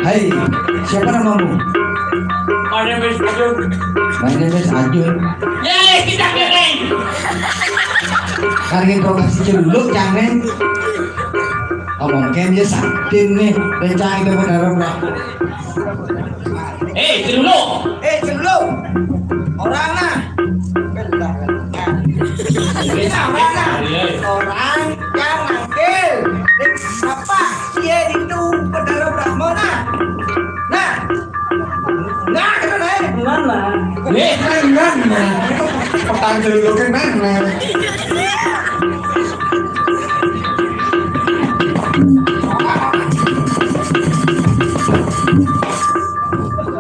Hai, siapa namamu? My name is Ajun. My name is Ajun. Yeay, kita keren. Karena kau kasih celuk jangan. Omong dia sakit nih, rencana itu benar-benar. Celuluk. Celuk. Orang nah. Bisa mana? Orang yang manggil. Apa? Dia itu pedara Brahmo nah. Nah, kan nih. Mana? Kan, petang celuk kan mana?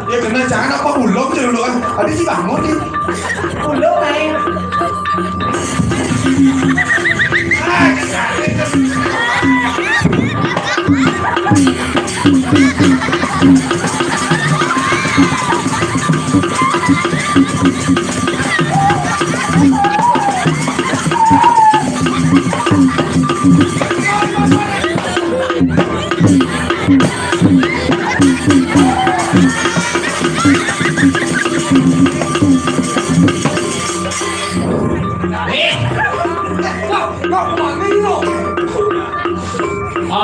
Ya kena jangan apa ulok celuk kan? Ada si bangun nih. Ulung nih.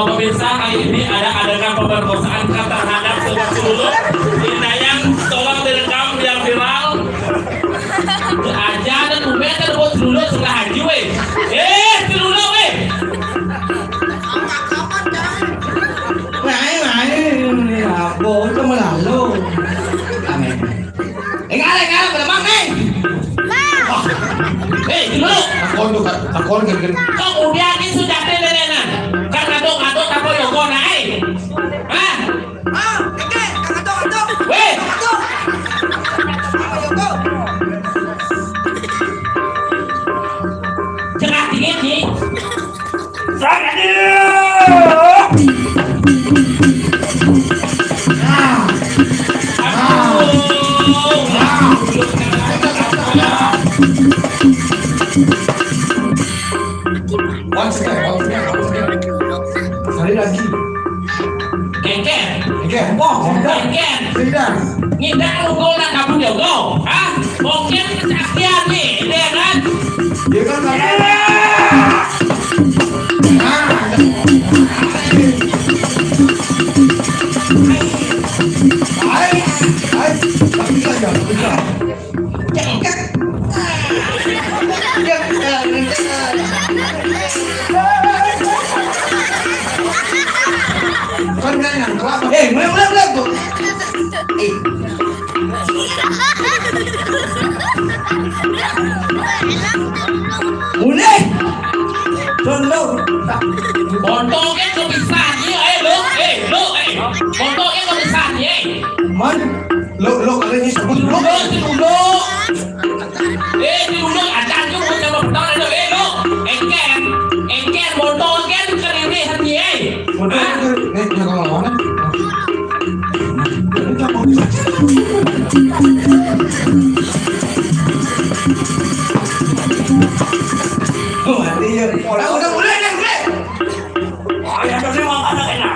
Pemirsa, kali ini ada adegan pemerkosaan terhadap sebuah celuluk. Yang tolong direkam yang viral. Aja dan umet kan buat celuluk sudah haji weh. Celuluk weh. Này, bố cho mà làm luôn. Enggak, beremang nih. Celuluk. Takon kan. Kemudian ini sudah nenenan. Karena aduk apa yogo naik. Hah? Kakak. Weh. Cenah dingin nih. Sangat Sekali lagi. Kengken. Kengken. Tidak. Ngindak lu nak kabur yogo. Hah? Mungkin kesaktian nih, dia kan? Dia kan mulai tuh. Mulai. Contoh. Bontongnya kebisaannya, lu. Bontongnya kebisaannya. Man, lo kali ini sebut lo. Celuluk. Celuluk, acan juga mau coba petang ada, lu. Engken, bontongnya keriri hati, Jangan ngomong. Udah mulai. Oh, ya, tapi mau kata kena.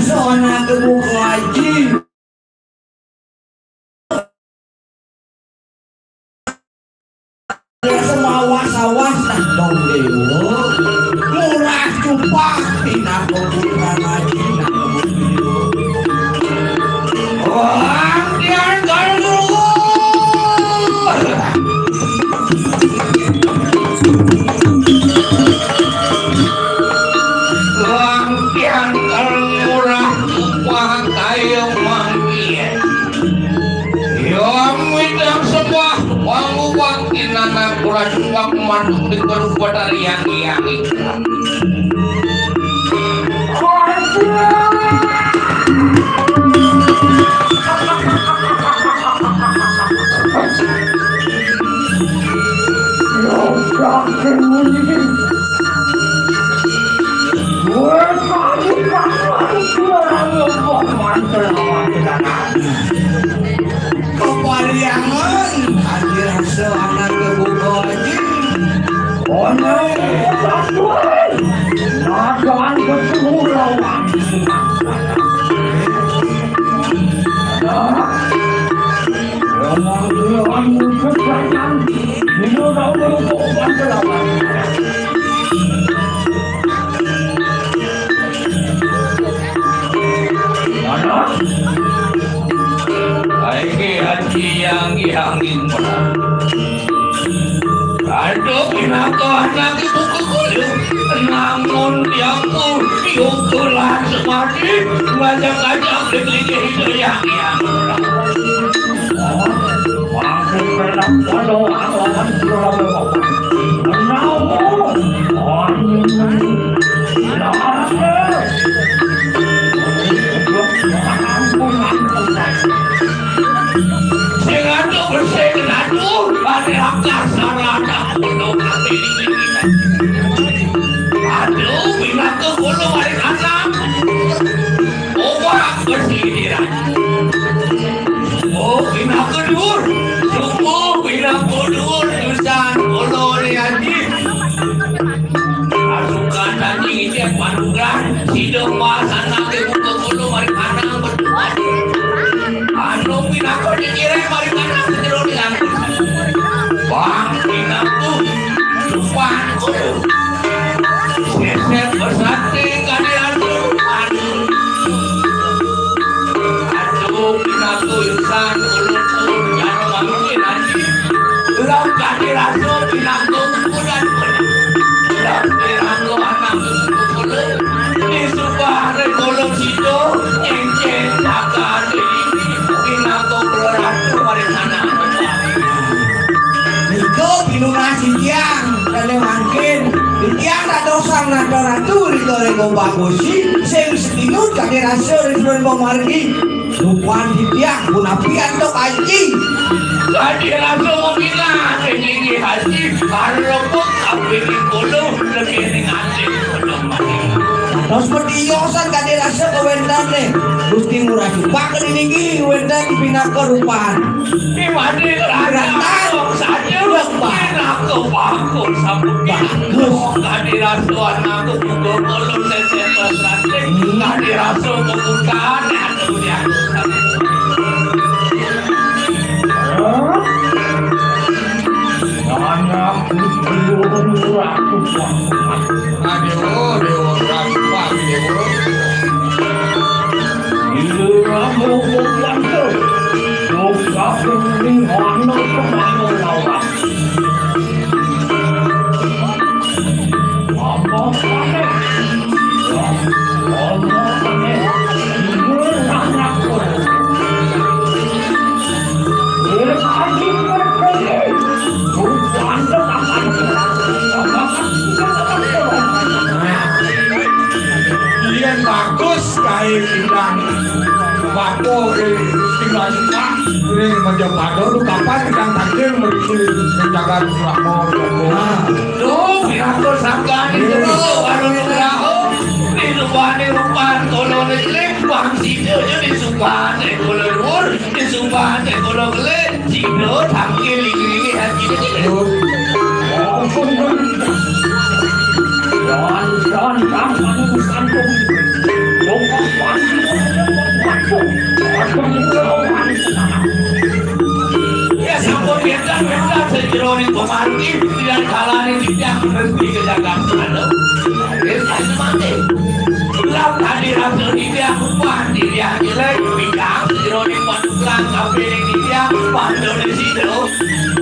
Soalnya kebuka lagi. Semua was-was tak dong dewo. Murah cupak tidak kebuka lagi. Orang yang kalau Kurang mandu di berupa dari yang kepaliangan hadir seanak kebuka lagi. Nagaan bersuruh aduh anak itu kegulir namun yang diukulan semati ngajak-ngajak diklik itu yang ratu rito rego bagusi sing sedinut kake rasa rituan pemargi lupan hitiak punapian to kaji Kadi rasa mungkin lah ini haji harapun tapi di kolam lebih ringan terus berdiosan kake rasa kewendan nih gusti murah juga kan ini kewendan pindah ke rupan di mana kerana saja aku bagus sampai kadi rasa aku juga belum selesai selesai kadi rasa kebukaan atau yang bagus kayak bilang bako tinggal suka ini mencoba dulu kapan ikan takdir menjaga rahmo Duh, aku sangka itu baru tahu di rupan kalau lelek bang sido di supan kalau luar di supan kalau lelek sido tangkil ini haji ya sampun biasa sejroning pemargi tidak kalani tidak berhenti kejagaan selalu itu mati gelap tadi rasa dia mandi dia jelek bidang sejroning pantulan tapi dia pandu di situ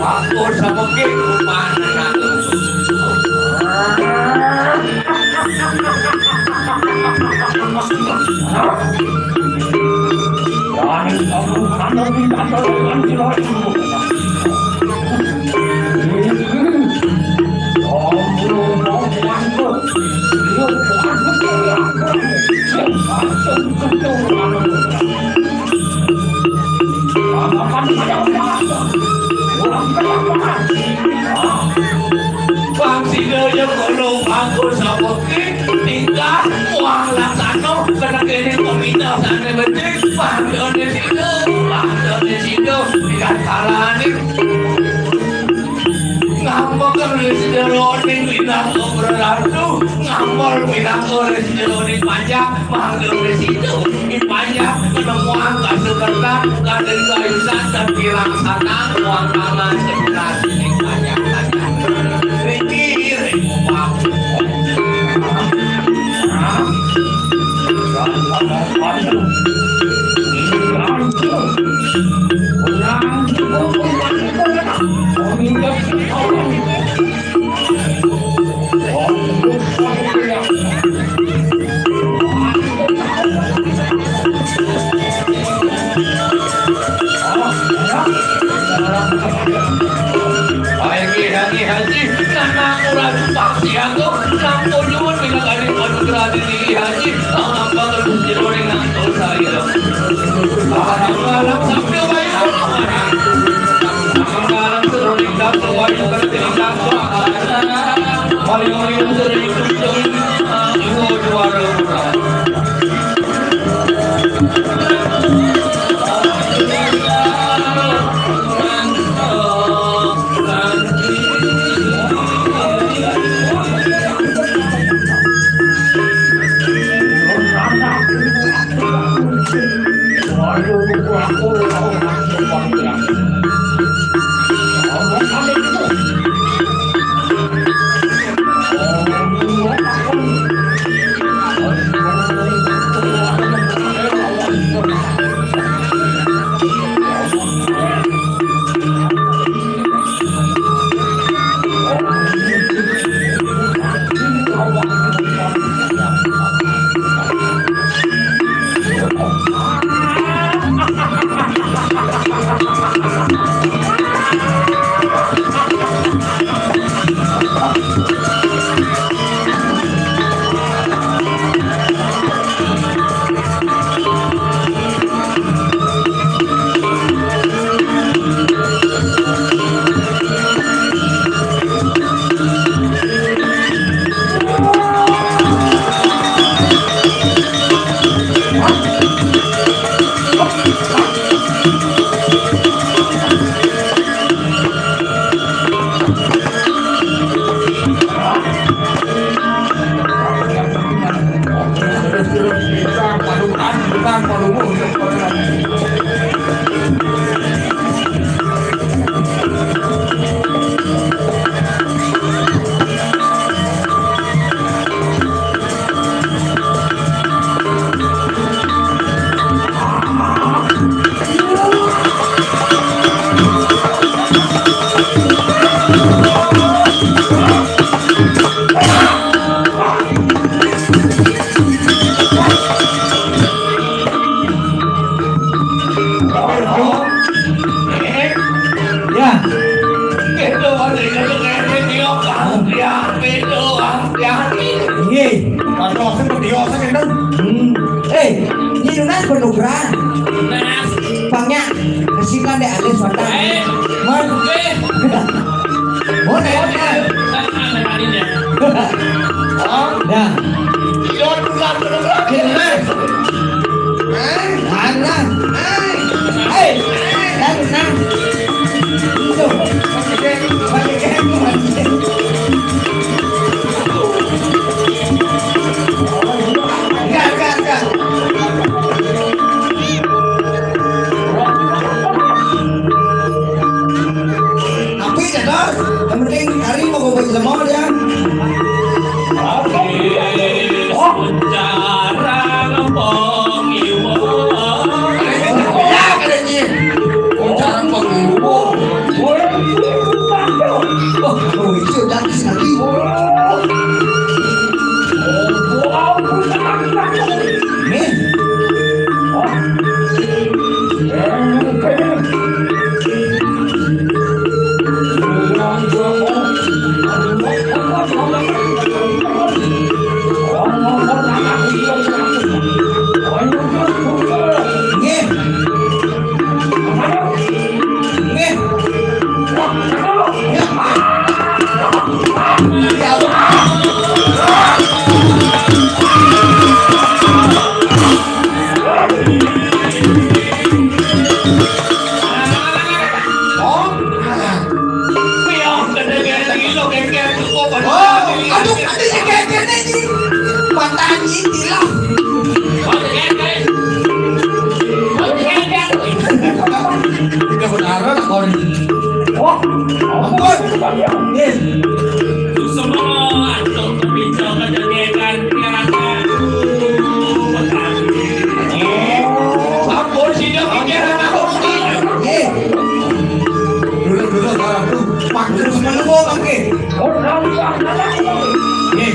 waktu sama ke rumah Bang Sido yang kalau aku sama tinggal uang laksano karena kini peminta sana betul Bang Doni Sido tidak kalah nih ngambek restoraning minang berlalu ngambol minang restoraning panjang manggil residu panjang penemuan kasukerta kadang kaisan dan bilang sana uang tangan sebelah ini banyak pikir haji karena kurang pasti aku nampun nyuwun bila kali anugerah diri haji apa terus diroring nangkol saya malam sampai bayar malam seroring nangkol wajib berterima kasih paling sering itu juara Waduh, seperti osa kan? Ini nunas penukran. Nas. Pangnya kesilan deh ada suatu. Mon. Mon ya. Dah. Mana? Hei, dah tenang. Itu. Enggak. Tapi jador, yang penting kari mau gue buat semua dia. Oh, itu dah sekali. Nih. Aduh, adanya kayak ini. Pantangan ini lah. Tidak benar kau ini. Ampun. Nih. Ampun sih dia pikiran aku. Nih. Dulu orang tuh Maksud semua pakai. nih.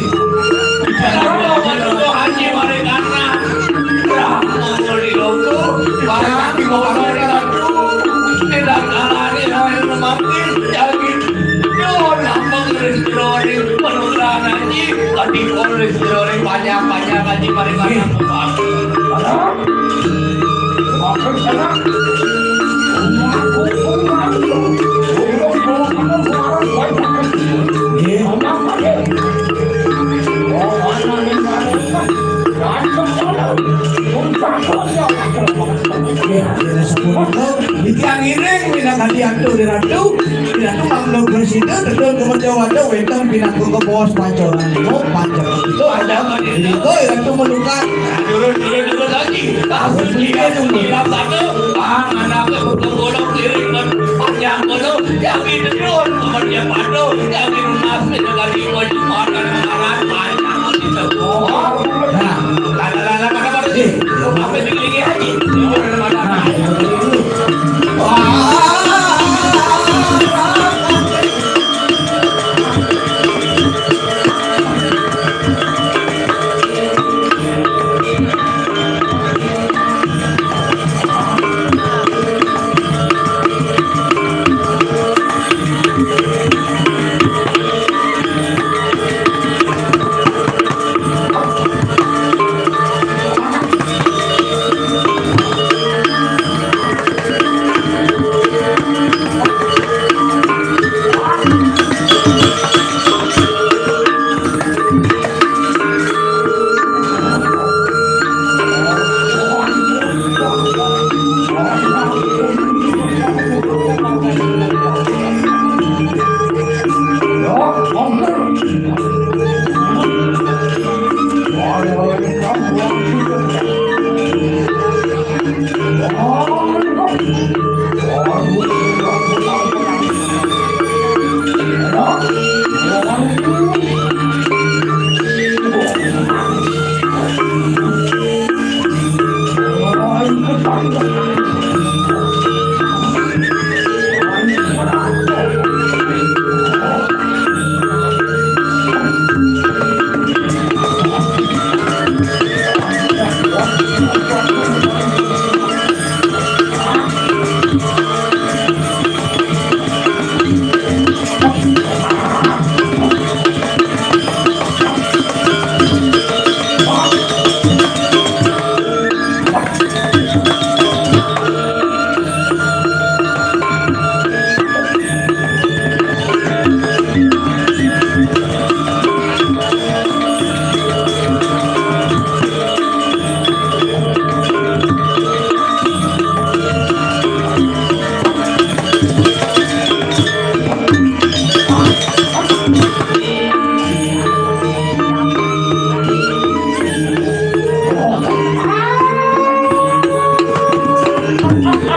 Ikan iring pinang hadiah tu diratu manggil presiden betul kemudian ada wetan pinang ke bos pancoran itu ada itu itu melukat Dulu lagi. Hasil dia tunggu satu. Anak bergolong diri panjang dulu. Yang itu dulu kemudian padu. Yang itu masih dengan iwan makan makan panjang itu. nah Lala pada pada sih. Apa lagi haji? Ibu Ramadan.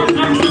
Thank you.